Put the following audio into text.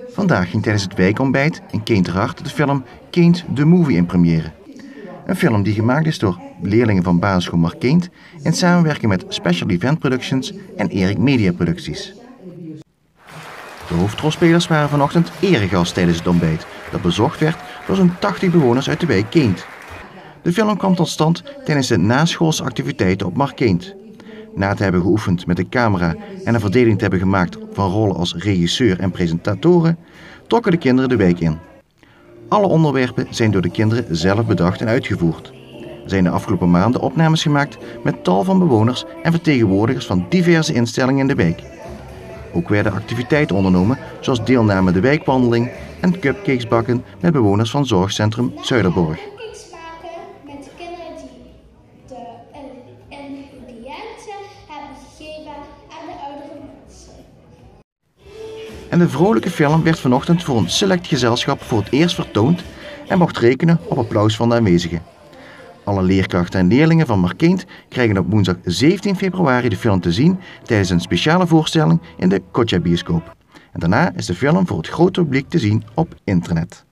Vandaag ging tijdens het wijkontbijt in Keint-Terhart de film Keint the Movie in première. Een film die gemaakt is door leerlingen van basisschool Markeint in samenwerking met Special Event Productions en Erik Media Producties. De hoofdrolspelers waren vanochtend eregast tijdens het ontbijt dat bezocht werd door zo'n 80 bewoners uit de wijk Keint. De film kwam tot stand tijdens de naschoolse activiteiten op Markeint. Na te hebben geoefend met de camera en een verdeling te hebben gemaakt van rollen als regisseur en presentatoren, trokken de kinderen de wijk in. Alle onderwerpen zijn door de kinderen zelf bedacht en uitgevoerd. Er zijn de afgelopen maanden opnames gemaakt met tal van bewoners en vertegenwoordigers van diverse instellingen in de wijk. Ook werden activiteiten ondernomen zoals deelname aan de wijkwandeling en cupcakes bakken met bewoners van zorgcentrum Zuiderborg. Cupcakes bakken met de kinderen die de ingrediënten hebben gegeven aan de oudere mensen. En de vrolijke film werd vanochtend voor een select gezelschap voor het eerst vertoond en mocht rekenen op applaus van de aanwezigen. Alle leerkrachten en leerlingen van Markeint krijgen op woensdag 17 februari de film te zien tijdens een speciale voorstelling in de Kotja bioscoop. En daarna is de film voor het grote publiek te zien op internet.